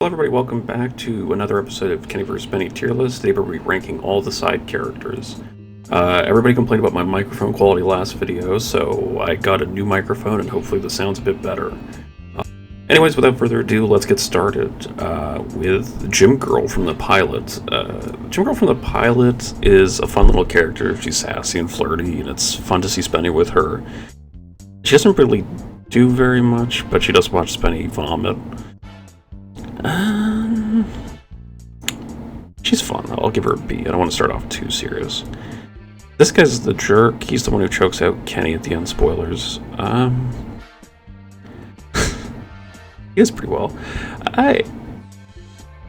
Hello everybody, welcome back to another episode of Kenny vs. Spenny Tier List. Today we're ranking all the side characters. Everybody complained about my microphone quality last video, so I got a new microphone and hopefully the sound's a bit better. Anyways, without further ado, let's get started with Gym Girl from the pilot. Gym Girl from the pilot is a fun little character. She's sassy and flirty, and it's fun to see Spenny with her. She doesn't really do very much, but she does watch Spenny vomit. She's fun. I'll give her a B. I don't want to start off too serious. This guy's the jerk. He's the one who chokes out Kenny at the end. Spoilers. He is pretty well.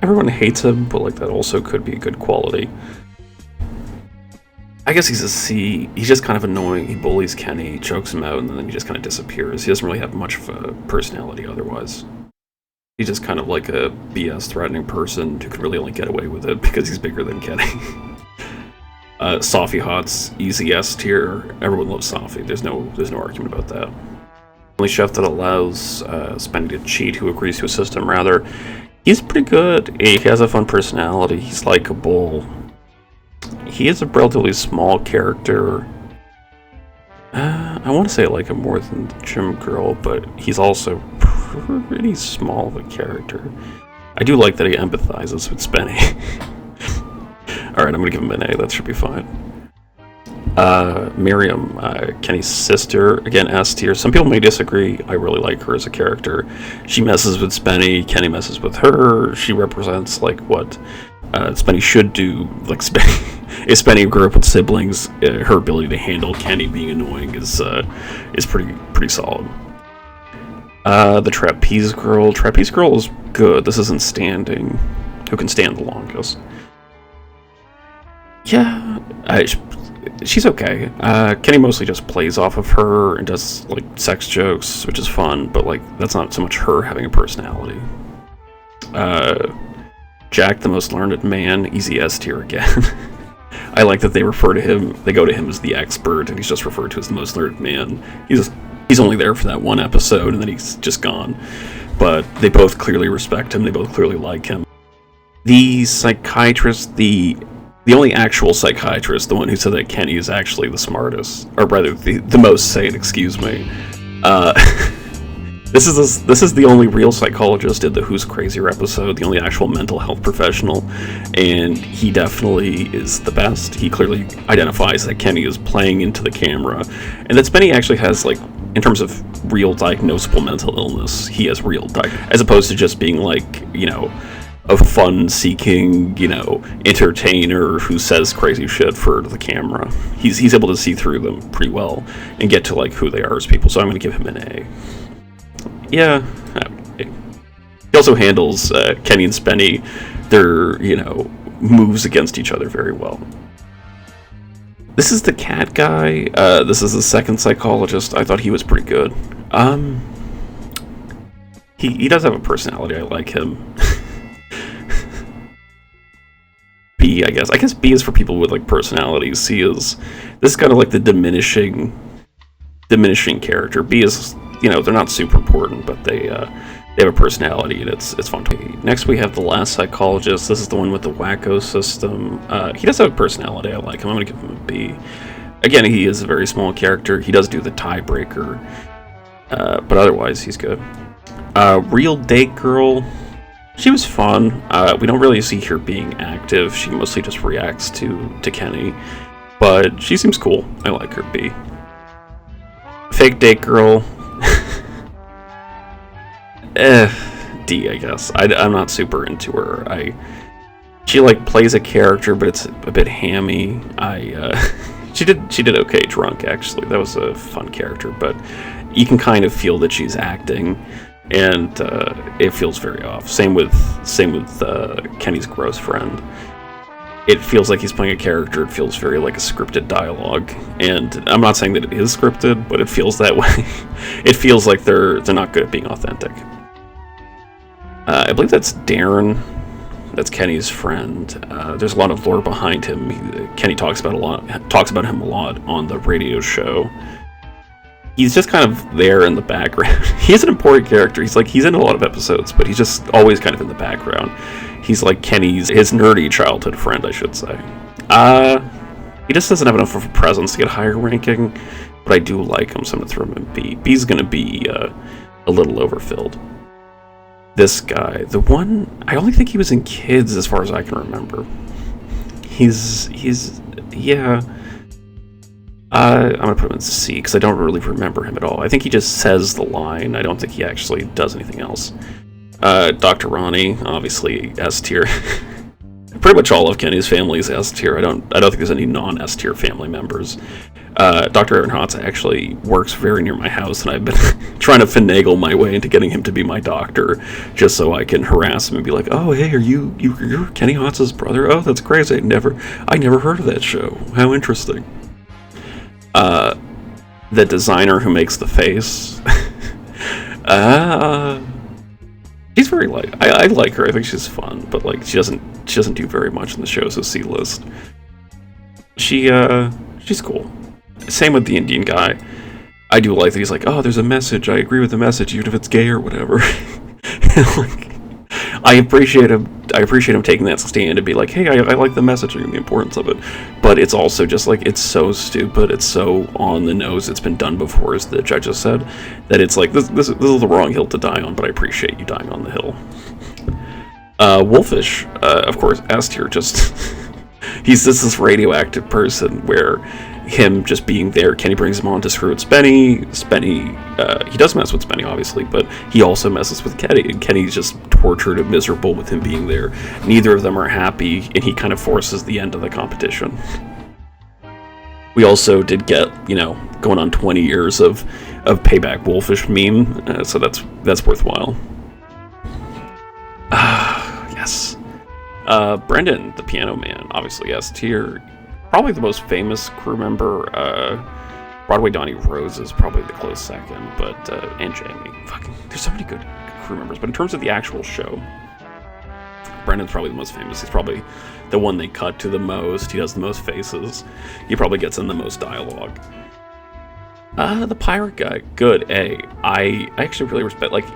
Everyone hates him, but like that also could be a good quality. I guess he's a C. He's just kind of annoying. He bullies Kenny, chokes him out, and then he just kind of disappears. He doesn't really have much of a personality otherwise. He's just kind of like a BS threatening person who could really only get away with it because he's bigger than Kenny. Sophie Hot's easy S tier. Everyone loves Sophie. There's no argument about that. Only chef that allows Spenny to cheat, who agrees to assist him rather. He's pretty good. He has a fun personality. He's likable. He is a relatively small character. I want to say I like him more than the Gym Girl, but he's also pretty small of a character. I do like that he empathizes with Spenny. Alright, I'm gonna give him an A, that should be fine. Miriam, Kenny's sister, again S tier. Some people may disagree. I really like her as a character. She messes with Spenny, Kenny messes with her. She represents like what Spenny should do. Like if Spenny grew up with siblings, her ability to handle Kenny being annoying is pretty solid. The Trapeze Girl. Trapeze Girl is good. This isn't standing. Who can stand the longest? Yeah, she's okay. Kenny mostly just plays off of her and does like sex jokes, which is fun, but like that's not so much her having a personality. Jack, the most learned man, easy S tier again. I like that they refer to him. They go to him as the expert, and he's just referred to as the most learned man. He's only there for that one episode, and then he's just gone. But they both clearly respect him. They both clearly like him. The psychiatrist, the only actual psychiatrist, the one who said that Kenny is actually the smartest, or rather the most sane, excuse me. This is the only real psychologist in the Who's Crazier episode, the only actual mental health professional, and he definitely is the best. He clearly identifies that Kenny is playing into the camera, and that Spenny actually has, like, in terms of real diagnosable mental illness, he has real as opposed to just being like, you know, a fun-seeking, you know, entertainer who says crazy shit for the camera. He's able to see through them pretty well and get to like who they are as people. So I'm going to give him an A. Yeah. He also handles Kenny and Spenny, their, you know, moves against each other very well. This is the cat guy. This is the second psychologist. I thought he was pretty good. He does have a personality. I like him. B, I guess. I guess B is for people with like personalities. C is this is kind of like the diminishing character. B is, you know, they're not super important, but they have a personality and it's fun to me. Next we have the last psychologist. This is the one with the wacko system. He does have a personality. I like him. I'm gonna give him a B. Again, he is a very small character. He does do the tiebreaker, but otherwise he's good. Real Date Girl. She was fun. We don't really see her being active. She mostly just reacts to Kenny, but she seems cool. I like her. B. Fake Date Girl. D, I guess. I'm not super into her. She like plays a character, but it's a bit hammy. She did okay drunk, actually. That was a fun character, but you can kind of feel that she's acting, and it feels very off. Same with Kenny's gross friend. It feels like he's playing a character. It feels very like a scripted dialogue, and I'm not saying that it is scripted, but it feels that way. It feels like they're not good at being authentic. I believe that's Darren. That's Kenny's friend. There's a lot of lore behind him. Kenny talks about him a lot on the radio show. he's just kind of there in the background. He's an important character. He's in a lot of episodes, but he's just always kind of in the background. He's like Kenny's, his nerdy childhood friend, I should say. He just doesn't have enough of a presence to get higher ranking, but I do like him, so I'm going to throw him in B. B's going to be a little overfilled. This guy, the one, I only think he was in Kids as far as I can remember. Yeah. I'm going to put him in C, because I don't really remember him at all. I think he just says the line. I don't think he actually does anything else. Dr. Ronnie, obviously S tier. Pretty much all of Kenny's family is S tier. I don't think there's any non-S tier family members. Dr. Aaron Hotz actually works very near my house, and I've been trying to finagle my way into getting him to be my doctor, just so I can harass him and be like, "Oh, hey, you're Kenny Hotz's brother? Oh, that's crazy. I never heard of that show. How interesting." The designer who makes the face. She's very light. I like her. I think she's fun, but like she doesn't do very much in the show, so C list. She's cool. Same with the Indian guy. I do like that he's like, oh, there's a message. I agree with the message, even if it's gay or whatever. Like, I appreciate him taking that stand to be like, hey, I like the messaging and the importance of it. But it's also just like, it's so stupid, it's so on the nose, it's been done before, as the judges said, that it's like, this is the wrong hill to die on, but I appreciate you dying on the hill. Wolfish, of course, S tier, just, he's just this radioactive person where him just being there, Kenny brings him on to screw with Spenny. He does mess with Spenny, obviously, but he also messes with Kenny, and Kenny's just tortured and miserable with him being there. Neither of them are happy, and he kind of forces the end of the competition. We also did get, going on 20 years of payback Wolfish meme, so that's worthwhile. Yes. Brendan, the piano man, obviously S tier. Probably the most famous crew member. Broadway Donnie Rose is probably the close second, but and Jamie. Fucking, there's so many good crew members. But in terms of the actual show, Brendan's probably the most famous. He's probably the one they cut to the most. He does the most faces. He probably gets in the most dialogue. The pirate guy, good A. I actually really respect, like,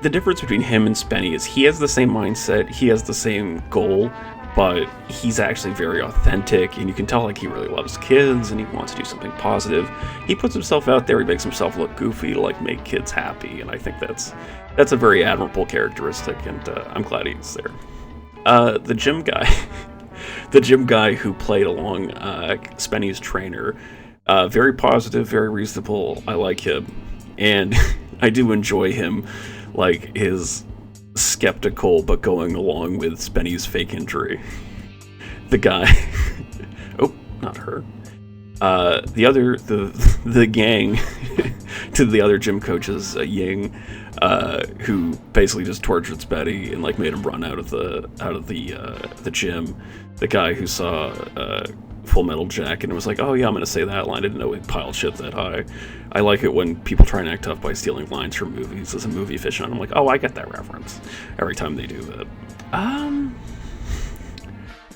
the difference between him and Spenny is he has the same mindset, he has the same goal, but he's actually very authentic, and you can tell like he really loves kids and he wants to do something positive. He puts himself out there, he makes himself look goofy to like make kids happy, and I think that's a very admirable characteristic, and I'm glad he's there. The gym guy, the gym guy who played along Spenny's trainer, very positive, very reasonable. I like him, and I do enjoy him, like his skeptical but going along with Spenny's fake injury. The guy oh, not her, the gang to the other gym coaches, Ying, who basically just tortured Spenny and like made him run out of the gym. The guy who saw Full Metal Jacket and was like, oh yeah, I'm gonna say that line, I didn't know it piled shit that high. I like it when people try and act tough by stealing lines from movies. As a movie aficionado, I'm like, oh, I get that reference every time they do that.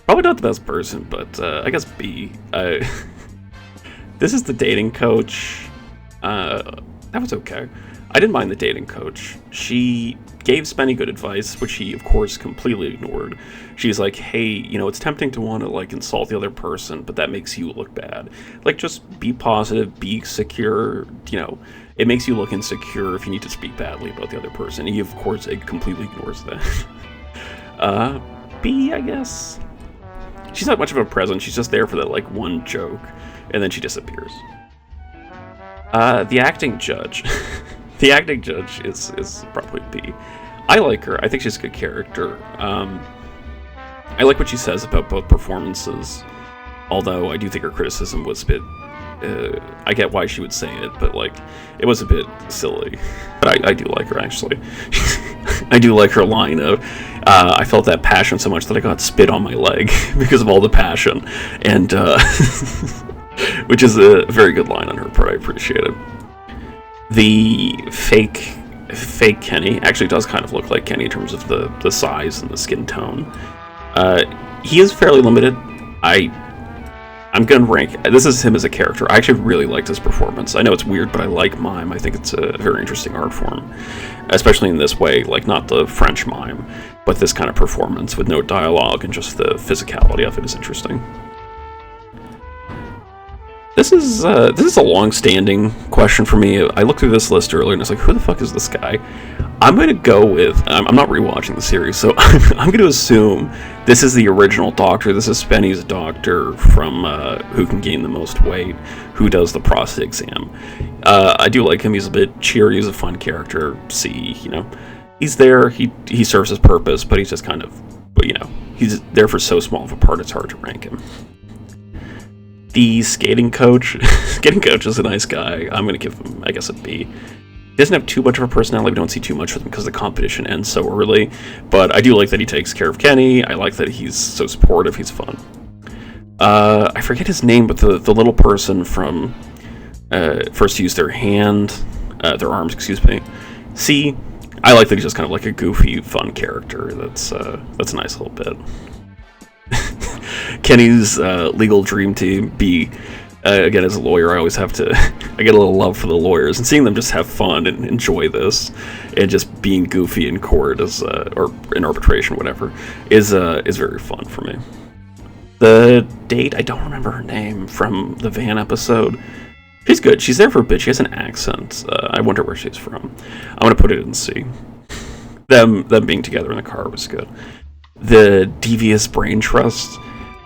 Probably not the best person, but I guess B. This is the dating coach. That was okay. I didn't mind the dating coach. She gave Spenny good advice, which he, of course, completely ignored. She's like, hey, it's tempting to want to, like, insult the other person, but that makes you look bad. Like, just be positive, be secure, it makes you look insecure if you need to speak badly about the other person. He, of course, completely ignores that. B, I guess. She's not much of a presence. She's just there for that, like, one joke, and then she disappears. The acting judge. The acting judge is probably B. I like her. I think she's a good character. I like what she says about both performances, although I do think her criticism was a bit... I get why she would say it, but like, it was a bit silly. But I do like her, actually. I do like her line of, I felt that passion so much that I got spit on my leg because of all the passion. And, which is a very good line on her part. I appreciate it. The fake Kenny actually does kind of look like Kenny in terms of the size and the skin tone. He is fairly limited. I'm gonna rank. This is him as a character. I actually really liked his performance. I know it's weird, but I like mime. I think it's a very interesting art form, especially in this way. Like not the French mime, but this kind of performance with no dialogue and just the physicality of it is interesting. This is a long-standing question for me. I looked through this list earlier and I was like, who the fuck is this guy? I'm going to go with, I'm not rewatching the series, so I'm going to assume this is the original doctor. This is Spenny's doctor from Who Can Gain the Most Weight, who does the prostate exam. I do like him. He's a bit cheery. He's a fun character. He's there. He serves his purpose, but he's just kind of, he's there for so small of a part, it's hard to rank him. The skating coach is a nice guy. I'm going to give him, I guess, a B. He doesn't have too much of a personality. We don't see too much of him because the competition ends so early. But I do like that he takes care of Kenny. I like that he's so supportive. He's fun. I forget his name, but the little person from first use their arms, excuse me. C. I like that he's just kind of like a goofy, fun character. That's a nice little bit. Kenny's legal dream team, B. Again, as a lawyer, I get a little love for the lawyers, and seeing them just have fun and enjoy this, and just being goofy in court or in arbitration, whatever, is very fun for me. The date, I don't remember her name from the van episode. She's good. She's there for a bit. She has an accent. I wonder where she's from. I'm gonna put it in C. Them being together in the car was good. The devious brain trust.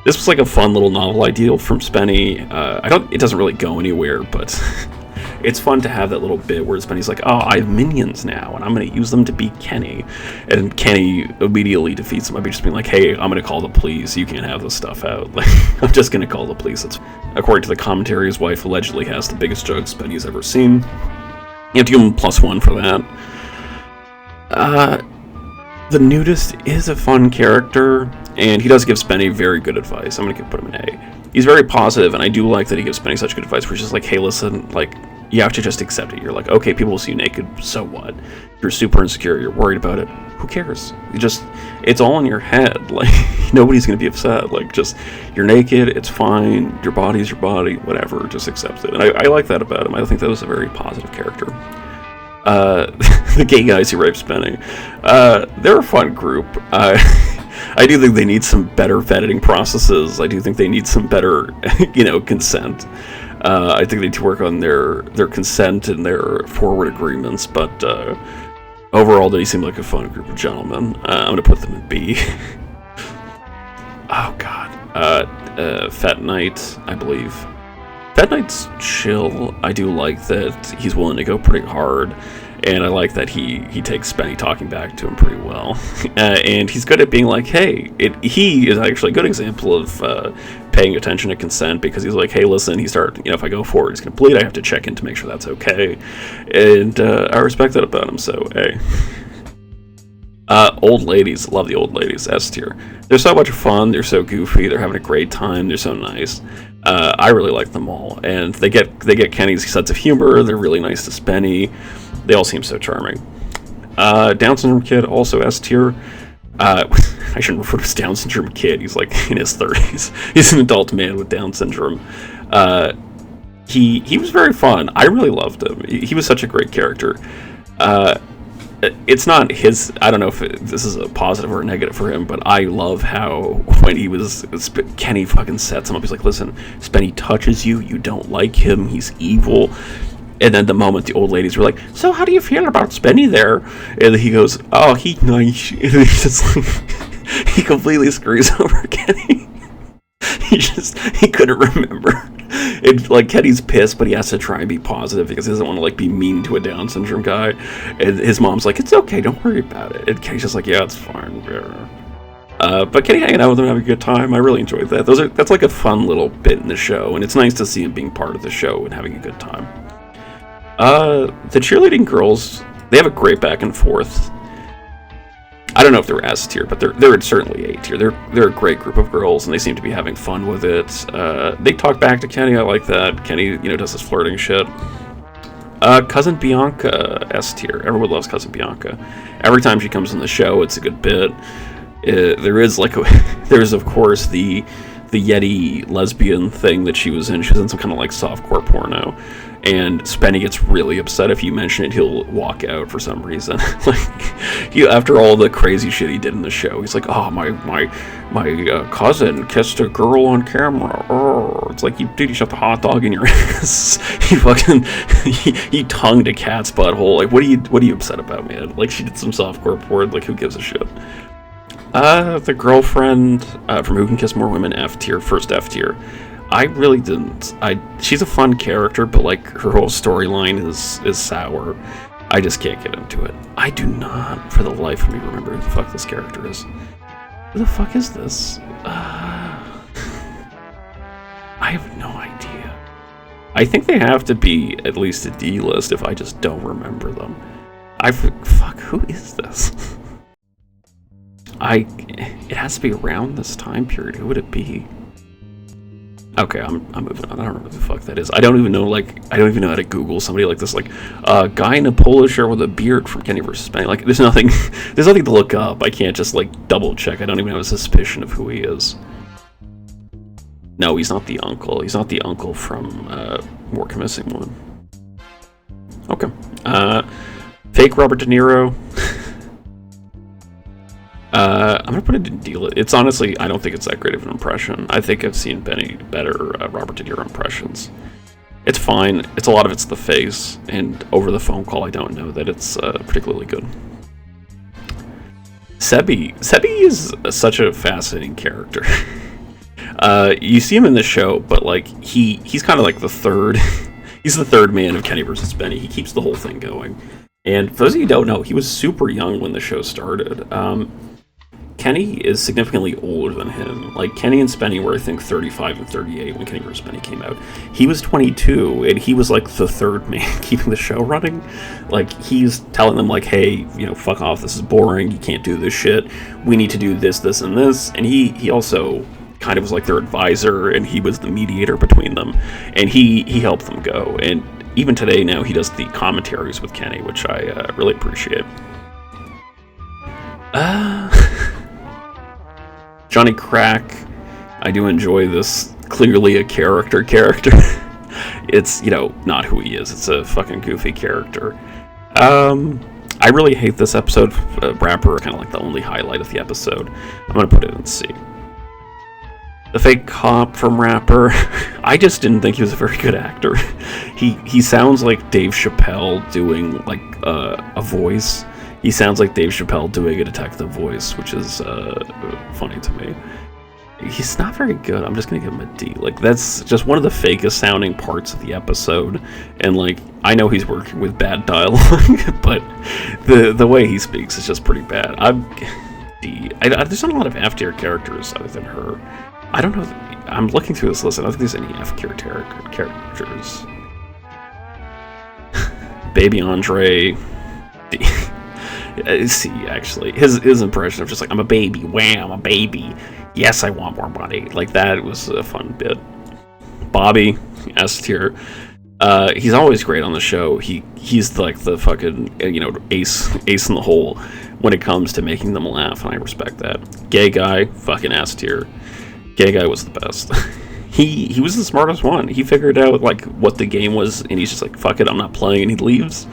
This was like a fun little novel idea from Spenny. It doesn't really go anywhere, but it's fun to have that little bit where Spenny's like, oh, I have minions now, and I'm going to use them to beat Kenny. And Kenny immediately defeats him by just being like, hey, I'm going to call the police. You can't have this stuff out. Like, I'm just going to call the police. According to the commentary, his wife allegedly has the biggest jug Spenny's ever seen. You have to give him +1 for that. The nudist is a fun character, and he does give Spenny very good advice. I'm going to put him in A. He's very positive, and I do like that he gives Spenny such good advice, where he's just like, hey, listen, like, you have to just accept it. You're like, okay, people will see you naked, so what? You're super insecure, you're worried about it. Who cares? It's all in your head. Like, nobody's going to be upset. Like, just, you're naked, it's fine, your body's your body, whatever, just accept it. And I like that about him. I think that was a very positive character. The gay guys who raped Spenny. They're a fun group. I do think they need some better vetting processes. I do think they need some better, consent. I think they need to work on their consent and their forward agreements, but overall they seem like a fun group of gentlemen. I'm going to put them in B. Oh, God. Fat Knight, I believe. Fat Knight's chill. I do like that he's willing to go pretty hard, and I like that he takes Spenny talking back to him pretty well. And he's good at being like, hey, he is actually a good example of paying attention to consent, because he's like, hey, listen, if I go forward, he's going to bleed, I have to check in to make sure that's okay. And I respect that about him, so hey. Old ladies, love the old ladies, S tier. They're so much fun, they're so goofy, they're having a great time, they're so nice. I really like them all, and they get Kenny's sense of humor, they're really nice to Spenny, they all seem so charming. Down syndrome kid, also S tier. I shouldn't refer to him as Down syndrome kid, he's like in his 30s. He's an adult man with Down syndrome. He was very fun, I really loved him, he was such a great character. It's not his, I don't know if this is a positive or a negative for him, but I love how when Kenny fucking sets him up, he's like, listen, Spenny touches you, you don't like him, he's evil. And then the moment the old ladies were like, so how do you feel about Spenny there? And he goes, oh, he's nice. And he's just like, he completely screws over Kenny. He couldn't remember. It's like Kenny's pissed, but he has to try and be positive because he doesn't want to like be mean to a Down syndrome guy. And his mom's like, it's okay, don't worry about it. And Kenny's just like, yeah, it's fine. But Kenny hanging out with him, having a good time, I really enjoyed that. That's like a fun little bit in the show, and it's nice to see him being part of the show and having a good time. The cheerleading girls, they have a great back and forth. I don't know if they're S tier, but they're certainly A tier. They're a great group of girls, and they seem to be having fun with it. They talk back to Kenny. I like that. Kenny, does this flirting shit. Cousin Bianca, S tier. Everyone loves Cousin Bianca. Every time she comes in the show, it's a good bit. There is of course the the Yeti lesbian thing that she was in. She was in some kind of like softcore porno, and Spenny gets really upset if you mention it. He'll walk out for some reason. Like, after all the crazy shit he did in the show, he's like, "Oh, my cousin kissed a girl on camera." Oh, it's like, dude, you shoved a hot dog in your ass. he tongued a cat's butthole. Like, what are you upset about, man? Like, she did some softcore porn. Like, who gives a shit? The girlfriend from Who Can Kiss More Women, F tier, first F tier. I really didn't. She's a fun character, but like her whole storyline is sour. I just can't get into it. I do not, for the life of me, remember who the fuck this character is. Who the fuck is this? I have no idea. I think they have to be at least a D list if I just don't remember them. Fuck, who is this? It has to be around this time period. Who would it be? Okay, I'm moving on. I don't know what the fuck that is. I don't even know how to Google somebody like this, like guy in a polo shirt with a beard from Kenny vs. Spenny. Like, there's nothing to look up. I can't just like double check. I don't even have a suspicion of who he is. No, he's not the uncle. He's not the uncle from Work a Missing One. Okay. Fake Robert De Niro. I'm gonna put it in deal. It's honestly, I don't think it's that great of an impression. I think I've seen better Robert De Niro impressions. It's fine. A lot of it's the face, and over the phone call, I don't know that it's particularly good. Sebi is such a fascinating character. You see him in the show, but like he's kind of like the third. He's the third man of Kenny vs. Spenny. He keeps the whole thing going. And for those of you who don't know, he was super young when the show started. Kenny is significantly older than him. Like, Kenny and Spenny were, I think, 35 and 38 when Kenny vs. Spenny came out. He was 22, and he was, like, the third man keeping the show running. Like, he's telling them, like, hey, fuck off, this is boring, you can't do this shit, we need to do this, this, and this. And he also kind of was, like, their advisor, and he was the mediator between them. And he helped them go. And even today now, he does the commentaries with Kenny, which I really appreciate. Johnny Crack, I do enjoy this. Clearly a character. It's, not who he is. It's a fucking goofy character. I really hate this episode. Rapper, kind of like the only highlight of the episode. I'm going to put it in C. The fake cop from Rapper, I just didn't think he was a very good actor. He sounds like Dave Chappelle doing like a voice. He sounds like Dave Chappelle doing a detective voice, which is funny to me. He's not very good. I'm just gonna give him a D. Like, that's just one of the fakest sounding parts of the episode. And like, I know he's working with bad dialogue, but the way he speaks is just pretty bad. I'm D. There's not a lot of F tier characters other than her. I don't know. I'm looking through this list. I don't think there's any F tier characters. Baby Andre. D. See, actually, his impression of just like, I'm a baby, wham, I'm a baby, yes, I want more money. Like, that was a fun bit. Bobby, S tier. He's always great on the show. He's like the fucking ace in the hole when it comes to making them laugh, and I respect that. Gay guy, fucking S tier. Gay guy was the best. He was the smartest one. He figured out like what the game was, and he's just like, fuck it, I'm not playing, and he leaves.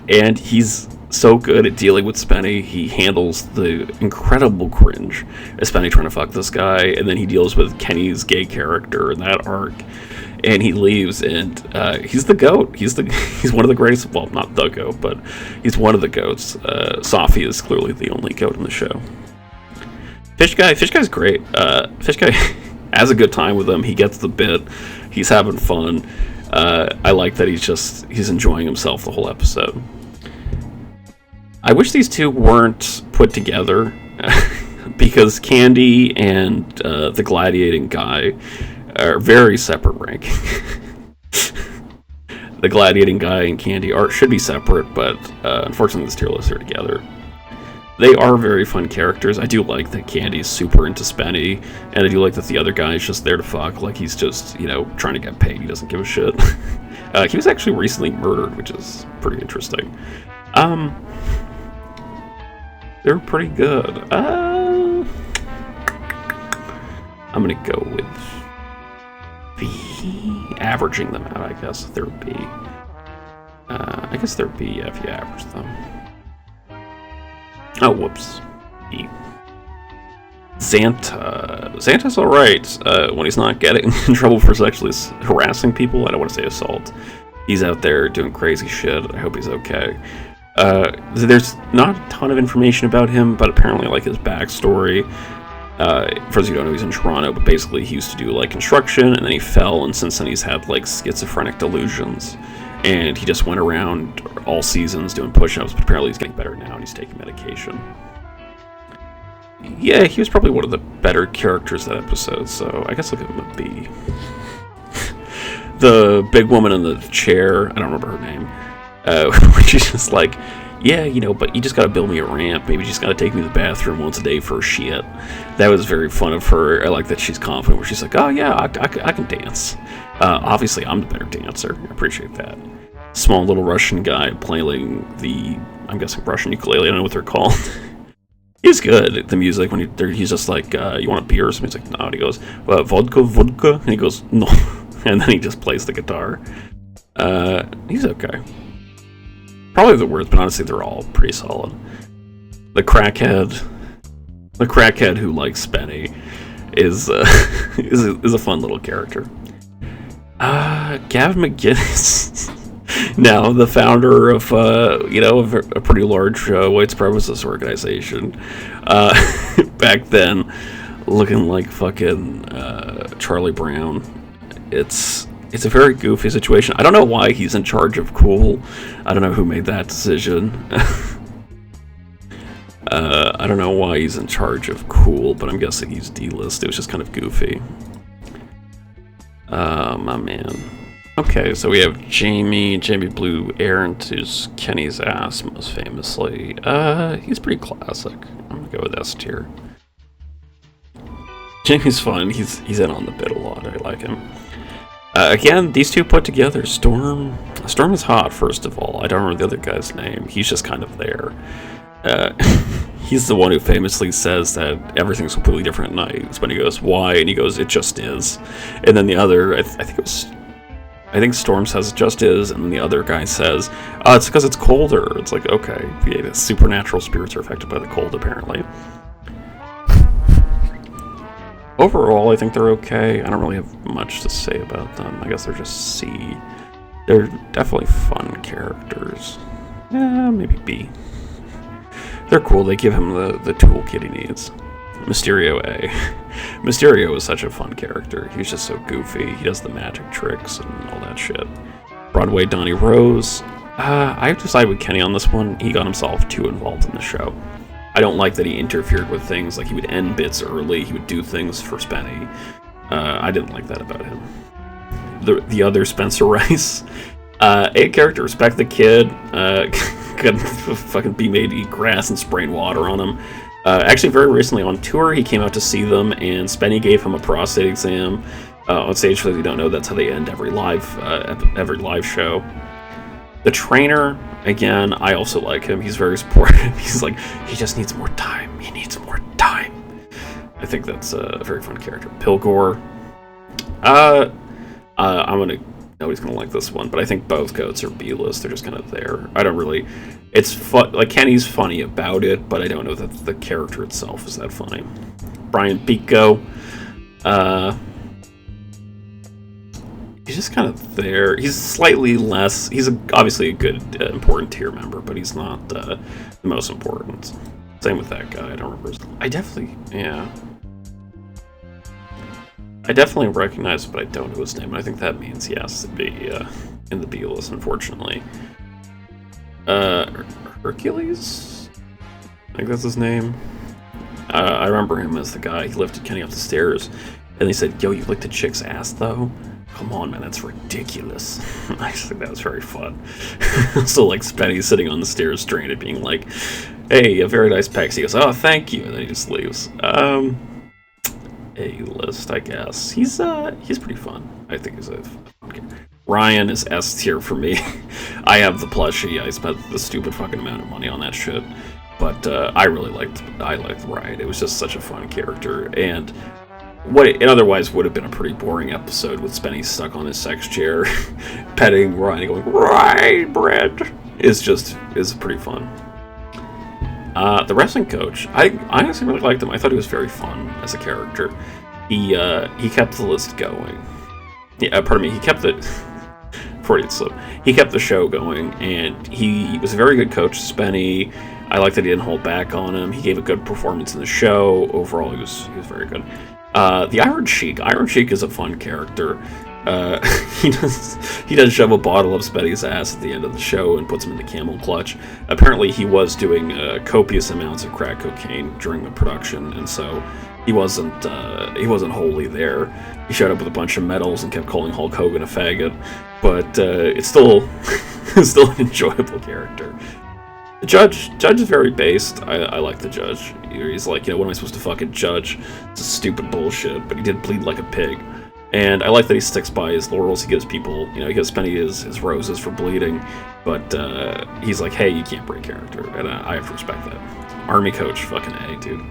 And he's so good at dealing with Spenny. He handles the incredible cringe of Spenny trying to fuck this guy, and then he deals with Kenny's gay character in that arc, and he leaves, and he's the GOAT. He's one of the greatest, well, not the GOAT, but he's one of the GOATs. Safi is clearly the only GOAT in the show. Fish Guy's great. Fish Guy has a good time with him. He gets the bit. He's having fun. I like that he's enjoying himself the whole episode. I wish these two weren't put together because Candy and the gladiating guy are very separate rankings. The gladiating guy and Candy should be separate, but unfortunately this tier list are together. They are very fun characters. I do like that Candy's super into Spenny, and I do like that the other guy is just there to fuck. Like, he's just, trying to get paid. He doesn't give a shit. He was actually recently murdered, which is pretty interesting. They're pretty good. I'm gonna go with B. Averaging them out, I guess they're B. I guess they're B if you average them. Oh, whoops. B. Xanta's alright when he's not getting in trouble for sexually harassing people. I don't want to say assault. He's out there doing crazy shit. I hope he's okay. There's not a ton of information about him, but apparently, like, his backstory. For those who don't know, he's in Toronto, but basically he used to do, like, construction, and then he fell, and since then he's had, like, schizophrenic delusions. And he just went around all seasons doing push-ups, but apparently he's getting better now, and he's taking medication. Yeah, he was probably one of the better characters that episode, so I guess I'll give him a B. The big woman in the chair, I don't remember her name, she's just like, yeah, you know, but you just gotta build me a ramp, maybe you just gotta take me to the bathroom once a day for shit. That was very fun of her. I like that she's confident, where she's like, oh yeah, I can dance. Obviously, I'm the better dancer. I appreciate that. Small little Russian guy playing the, I'm guessing Russian ukulele, I don't know what they're called. He's good at the music when he's just like, you want a beer or something? He's like, no. And he goes, vodka? And he goes, no. And then he just plays the guitar. He's okay. Probably the worst, but honestly, they're all pretty solid. The crackhead who likes Spenny is a fun little character. Gavin McGinnis. Now, the founder of, a pretty large white supremacist organization. Back then, looking like fucking Charlie Brown. It's a very goofy situation. I don't know why he's in charge of Cool. I don't know who made that decision. I don't know why he's in charge of Cool, but I'm guessing he's D-list. It was just kind of goofy. My man. Okay, so we have Jamie. Jamie blew air into Kenny's ass, most famously. He's pretty classic. I'm gonna go with S tier. Jamie's fun. He's in on the bit a lot. I like him. Again, these two put together. Storm is hot, first of all. I don't remember the other guy's name. He's just kind of there. He's the one who famously says that everything's completely different at night. When he goes, why? And he goes, it just is. And then the other, I think Storm says it just is, and then the other guy says, it's because it's colder. It's like, okay, yeah, the supernatural spirits are affected by the cold, apparently. Overall, I think they're okay. I don't really have much to say about them. I guess they're just C. They're definitely fun characters. Yeah, maybe B. They're cool. They give him the toolkit he needs. Mysterio A. Mysterio is such a fun character. He's just so goofy. He does the magic tricks and all that shit. Broadway Donnie Rose. I have to side with Kenny on this one. He got himself too involved in the show. I don't like that he interfered with things, like he would end bits early, he would do things for Spenny. I didn't like that about him. The other Spencer Rice, A character, respect the kid, could fucking be made to eat grass and spraying water on him. Actually, very recently on tour, he came out to see them, and Spenny gave him a prostate exam. On stage, for those who don't know, that's how they end every live show. The trainer, again, I also like him. He's very supportive. He's like, he just needs more time. He needs more time. I think that's a very fun character. Pilgor. Nobody's gonna like this one, but I think both goats are B-list. They're just kind of there. I don't really. It's fun. Like, Kenny's funny about it, but I don't know that the character itself is that funny. Brian Pico. He's just kind of there. He's slightly less. He's obviously a good, important tier member, but he's not the most important. Same with that guy. I don't remember his name. I definitely recognize it, but I don't know his name. And I think that means he has to be in the B list, unfortunately. Hercules? I think that's his name. I remember him as the guy. He lifted Kenny up the stairs, and they said, yo, you licked a chick's ass, though? Come on, man, that's ridiculous. I just think that was very fun. So, like, Spenny's sitting on the stairs stranded, being like, hey, a very nice pecs. He goes, oh, thank you, and then he just leaves. A-list, I guess. He's pretty fun. I think he's a fun character. Ryan is S tier for me. I have the plushie. I spent the stupid fucking amount of money on that shit. But I liked Ryan. It was just such a fun character. And what it otherwise would have been a pretty boring episode with Spenny stuck on his sex chair, petting Ryan, going, "Right, bread," is pretty fun. The wrestling coach, I honestly really liked him. I thought he was very fun as a character. He kept the list going. Yeah, pardon me. He kept the Freudian slip. He kept the show going, and he was a very good coach. Spenny, I liked that he didn't hold back on him. He gave a good performance in the show. Overall, he was very good. The Iron Sheik. Iron Sheik is a fun character. He does shove a bottle of Spenny's ass at the end of the show and puts him in the camel clutch. Apparently, he was doing copious amounts of crack cocaine during the production, and so he wasn't wholly there. He showed up with a bunch of medals and kept calling Hulk Hogan a faggot, but it's still an enjoyable character. The judge is very based. I like the judge. He's like, what am I supposed to fucking judge? It's a stupid bullshit, but he did bleed like a pig. And I like that he sticks by his laurels. He gives people, he gives Spenny his roses for bleeding, but he's like, hey, you can't break character, and I have to respect that. Army Coach, fucking A, dude.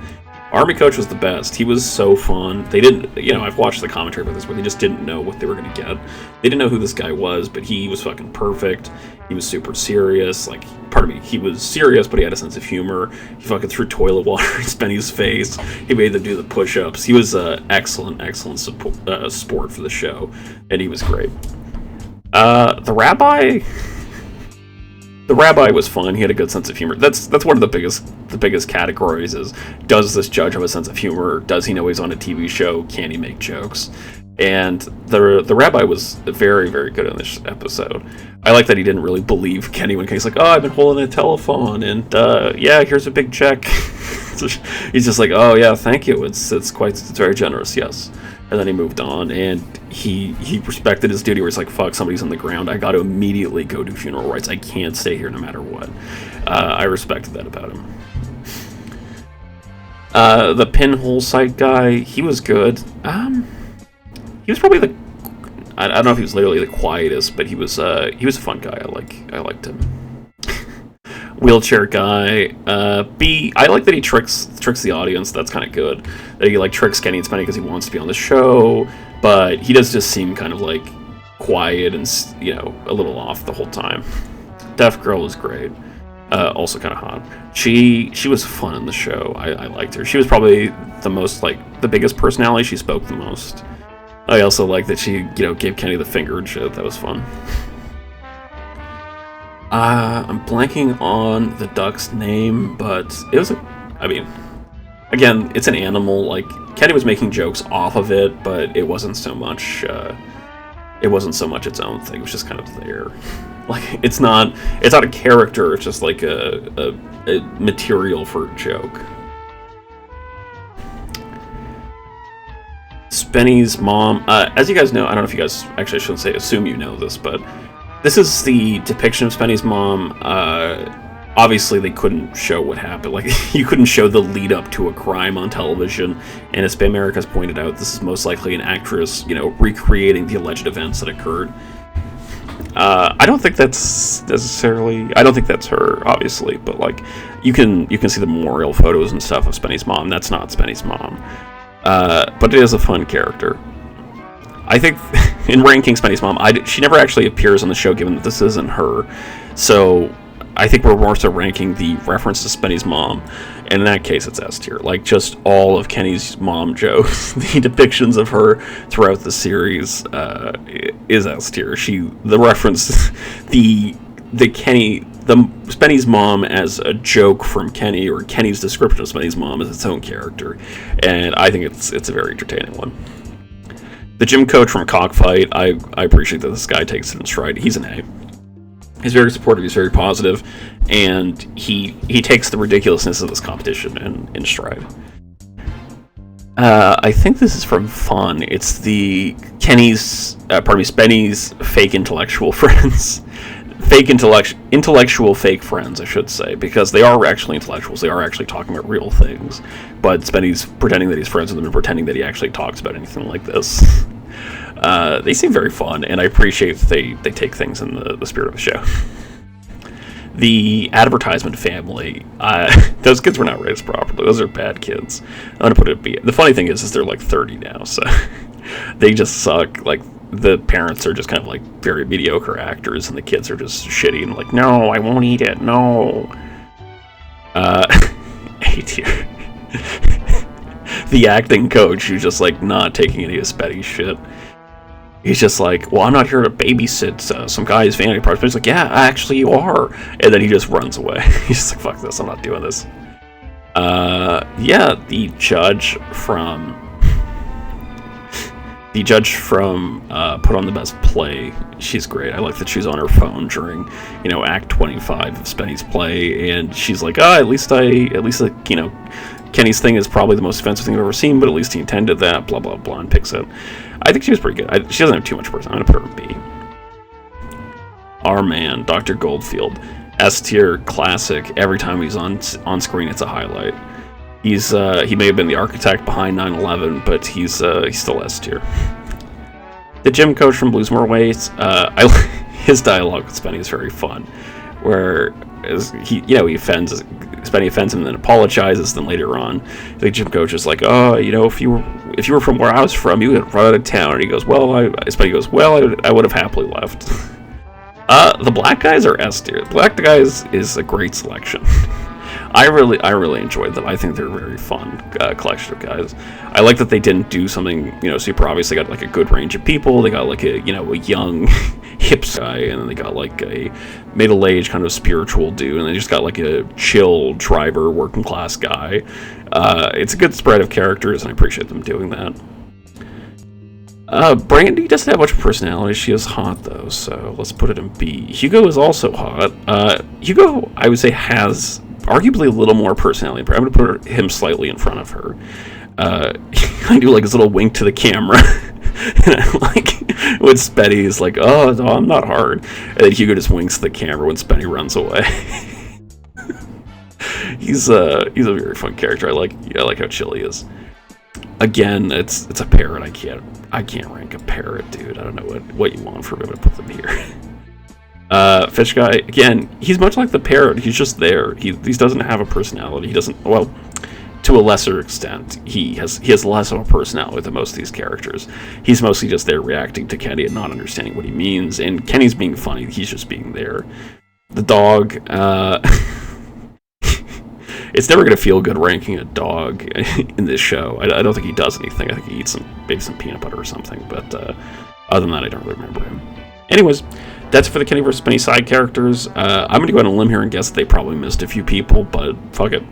Army Coach was the best. He was so fun. They didn't, I've watched the commentary about this, but they just didn't know what they were going to get. They didn't know who this guy was, but he was fucking perfect. He was super serious. He was serious, but he had a sense of humor. He fucking threw toilet water in Spenny's face. He made them do the push-ups. He was excellent sport for the show, and he was great. The rabbi was fun. He had a good sense of humor. That's one of the biggest categories is, does this judge have a sense of humor? Does he know he's on a TV show? Can he make jokes? And the rabbi was very, very good in this episode. I like that he didn't really believe Kenny when Kenny's like, oh, I've been holding a telephone, and yeah, here's a big check. He's just like, oh yeah, thank you. It's very generous, yes. And then he moved on, and he respected his duty where he's like, fuck, somebody's on the ground. I got to immediately go do funeral rites. I can't stay here no matter what. I respected that about him. The pinhole site guy, he was good. He was probably I don't know if he was literally the quietest, but he was a fun guy. I liked him. Wheelchair guy. B, I like that he tricks the audience. That's kind of good. That he tricks Kenny and Spenny because he wants to be on the show, but he does just seem kind of quiet and a little off the whole time. Deaf girl was great. Also kind of hot. She was fun in the show. I liked her. She was probably the most the biggest personality. She spoke the most. I also like that she gave Kenny the finger and shit. That was fun. I'm blanking on the duck's name, but it was again, it's an animal. Kenny was making jokes off of it, but it wasn't so much its own thing. It was just kind of there. It's not a character. It's just a material for a joke. Spenny's mom, as you guys know, I don't know if you guys, actually I shouldn't say assume you know this, but this is the depiction of Spenny's mom. Obviously they couldn't show what happened. You couldn't show the lead up to a crime on television, and as America has pointed out, this is most likely an actress, recreating the alleged events that occurred. I don't think that's necessarily, I don't think that's her, obviously, but you can see the memorial photos and stuff of Spenny's mom. That's not Spenny's mom. But it is a fun character. I think in ranking Spenny's mom, she never actually appears on the show, given that this isn't her. So I think we're more so ranking the reference to Spenny's mom, and in that case, it's S tier. Just all of Kenny's mom jokes, the depictions of her throughout the series is S tier. The reference, the Spenny's mom as a joke from Kenny, or Kenny's description of Spenny's mom as its own character, and I think it's a very entertaining one. The gym coach from Cockfight, I appreciate that this guy takes it in stride. He's an A. He's very supportive, he's very positive, and he takes the ridiculousness of this competition in stride. I think this is from Fun. It's the Spenny's fake intellectual friends. Intellectual fake friends, I should say, because they are actually intellectuals. They are actually talking about real things, but Spenny's pretending that he's friends with them and pretending that he actually talks about anything like this. They seem very fun, and I appreciate that they take things in the spirit of the show. The advertisement family, those kids were not raised properly. Those are bad kids. I'm gonna put it. The funny thing is they're like 30 now, so they just suck. Like, the parents are just kind of like very mediocre actors, and the kids are just shitty and like, no, I won't eat it. No. Hey, dear. The acting coach, who's just like not taking any of Spenny's shit. He's just like, well, I'm not here to babysit some guy's vanity parts. But he's like, yeah, actually you are. And then he just runs away. He's just like, fuck this, I'm not doing this. Yeah, the judge from Put on the Best Play, she's great. I like that she's on her phone during, Act 25 of Spenny's play, and she's like, at least Kenny's thing is probably the most offensive thing I've ever seen, but at least he intended that, blah, blah, blah, and picks it. I think she was pretty good. She doesn't have too much person. I'm going to put her in B. Our man, Dr. Goldfield. S tier, classic. Every time he's on screen, it's a highlight. He may have been the architect behind 9/11, but he's still S tier. The gym coach from Blues More Ways, his dialogue with Spenny is very fun, where Spenny offends him and then apologizes. Then later on, the gym coach is like, "Oh, if you were from where I was from, you would run out of town." And he goes, Spenny goes, I would have happily left. The black guys are S tier. Black guys is a great selection. I really enjoyed them. I think they're a very fun collection of guys. I like that they didn't do something, super obvious. They got like a good range of people. They got like a young hip guy, and then they got like a middle-aged kind of spiritual dude, and they just got like a chill driver, working class guy. It's a good spread of characters, and I appreciate them doing that. Brandy doesn't have much personality. She is hot, though, so let's put it in B. Hugo is also hot. Hugo, I would say, has arguably a little more personality. I'm going to put him slightly in front of her. I do like his little wink to the camera. And I like when Spenny is like, oh, no, I'm not hard. And then Hugo just winks to the camera when Spenny runs away. He's a very fun character. I like how chill he is. Again, it's a parrot. I can't rank a parrot, dude. I don't know what you want from him to put them here. Fish guy, again, he's much like the parrot. He's just there. He doesn't have a personality. He doesn't, well, to a lesser extent, he has less of a personality than most of these characters. He's mostly just there reacting to Kenny and not understanding what he means. And Kenny's being funny. He's just being there. The dog, it's never going to feel good ranking a dog in this show. I don't think he does anything. I think he eats maybe some peanut butter or something. But other than that, I don't really remember him. Anyways, that's for the Kenny vs. Spenny side characters. I'm going to go on a limb here and guess they probably missed a few people, but fuck it,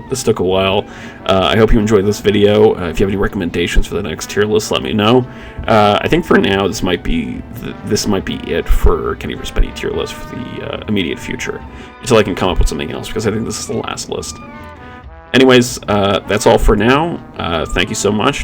this took a while. I hope you enjoyed this video. If you have any recommendations for the next tier list, let me know. I think for now, this might be it for Kenny vs. Spenny tier list for the immediate future, until I can come up with something else, because I think this is the last list. Anyways, that's all for now. Thank you so much.